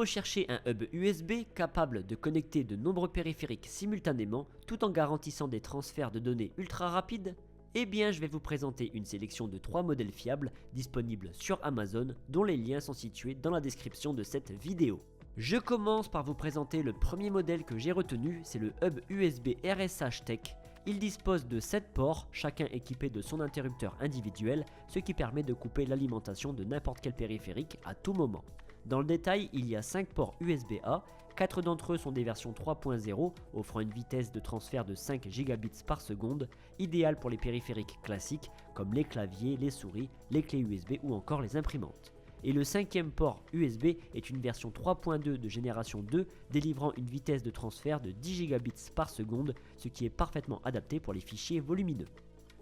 recherchez un hub USB capable de connecter de nombreux périphériques simultanément tout en garantissant des transferts de données ultra rapides? Eh bien, je vais vous présenter une sélection de 3 modèles fiables disponibles sur Amazon dont les liens sont situés dans la description de cette vidéo. Je commence par vous présenter le premier modèle que j'ai retenu, c'est le hub USB RSH Tech. Il dispose de 7 ports, chacun équipé de son interrupteur individuel, ce qui permet de couper l'alimentation de n'importe quel périphérique à tout moment. Dans le détail, il y a 5 ports USB-A, 4 d'entre eux sont des versions 3.0, offrant une vitesse de transfert de 5 Gbps par seconde, idéale pour les périphériques classiques comme les claviers, les souris, les clés USB ou encore les imprimantes. Et le 5e port USB est une version 3.2 de génération 2, délivrant une vitesse de transfert de 10 Gbps par seconde, ce qui est parfaitement adapté pour les fichiers volumineux.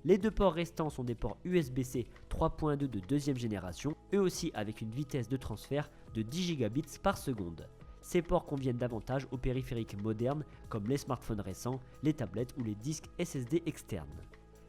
Les 2 ports restants sont des ports USB-C 3.2 de deuxième génération, eux aussi avec une vitesse de transfert de 10 Gbps par seconde. Ces ports conviennent davantage aux périphériques modernes comme les smartphones récents, les tablettes ou les disques SSD externes.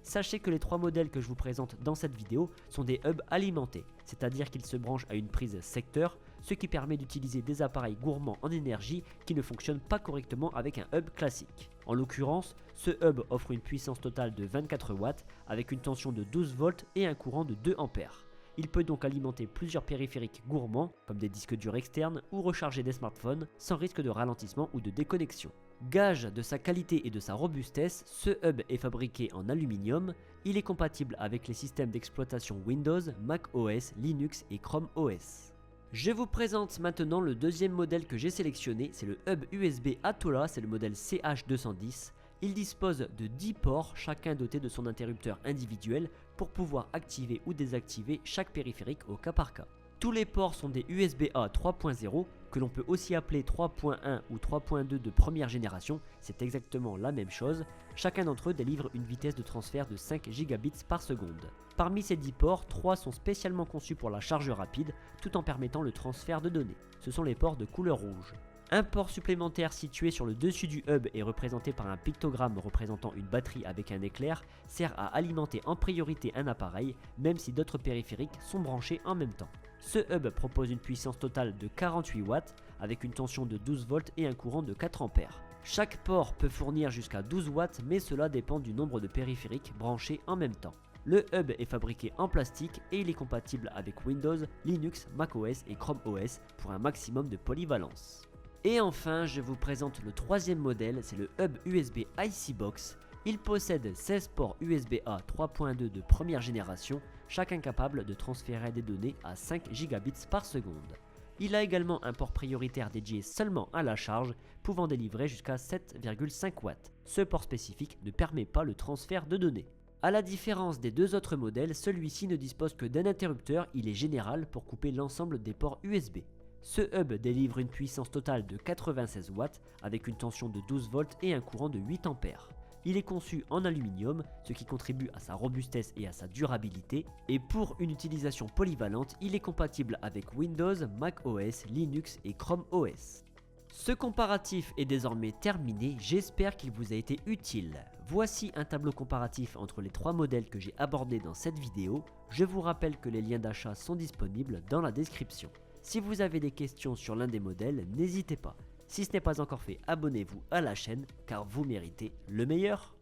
Sachez que les 3 modèles que je vous présente dans cette vidéo sont des hubs alimentés, c'est-à-dire qu'ils se branchent à une prise secteur, ce qui permet d'utiliser des appareils gourmands en énergie qui ne fonctionnent pas correctement avec un hub classique. En l'occurrence, ce hub offre une puissance totale de 24 watts avec une tension de 12 volts et un courant de 2 ampères. Il peut donc alimenter plusieurs périphériques gourmands comme des disques durs externes ou recharger des smartphones sans risque de ralentissement ou de déconnexion. Gage de sa qualité et de sa robustesse, ce hub est fabriqué en aluminium, il est compatible avec les systèmes d'exploitation Windows, Mac OS, Linux et Chrome OS. Je vous présente maintenant le deuxième modèle que j'ai sélectionné, c'est le hub USB Atolla, c'est le modèle CH210. Il dispose de 10 ports, chacun doté de son interrupteur individuel pour pouvoir activer ou désactiver chaque périphérique au cas par cas. Tous les ports sont des USB-A 3.0, que l'on peut aussi appeler 3.1 ou 3.2 de première génération, c'est exactement la même chose. Chacun d'entre eux délivre une vitesse de transfert de 5 Gbps par seconde. Parmi ces 10 ports, 3 sont spécialement conçus pour la charge rapide, tout en permettant le transfert de données. Ce sont les ports de couleur rouge. Un port supplémentaire situé sur le dessus du hub et représenté par un pictogramme représentant une batterie avec un éclair sert à alimenter en priorité un appareil, même si d'autres périphériques sont branchés en même temps. Ce hub propose une puissance totale de 48 watts avec une tension de 12 volts et un courant de 4 ampères. Chaque port peut fournir jusqu'à 12 watts, mais cela dépend du nombre de périphériques branchés en même temps. Le hub est fabriqué en plastique et il est compatible avec Windows, Linux, macOS et Chrome OS pour un maximum de polyvalence. Et enfin, je vous présente le troisième modèle, c'est le hub USB Icebox. Il possède 16 ports USB-A 3.2 de première génération, chacun capable de transférer des données à 5 Gbps par seconde. Il a également un port prioritaire dédié seulement à la charge, pouvant délivrer jusqu'à 7,5 watts. Ce port spécifique ne permet pas le transfert de données. A la différence des 2 autres modèles, celui-ci ne dispose que d'un interrupteur, il est général pour couper l'ensemble des ports USB. Ce hub délivre une puissance totale de 96 watts avec une tension de 12 volts et un courant de 8 ampères. Il est conçu en aluminium, ce qui contribue à sa robustesse et à sa durabilité, et pour une utilisation polyvalente, il est compatible avec Windows, Mac OS, Linux et Chrome OS. Ce comparatif est désormais terminé, j'espère qu'il vous a été utile. Voici un tableau comparatif entre les 3 modèles que j'ai abordés dans cette vidéo. Je vous rappelle que les liens d'achat sont disponibles dans la description. Si vous avez des questions sur l'un des modèles, n'hésitez pas. Si ce n'est pas encore fait, abonnez-vous à la chaîne car vous méritez le meilleur.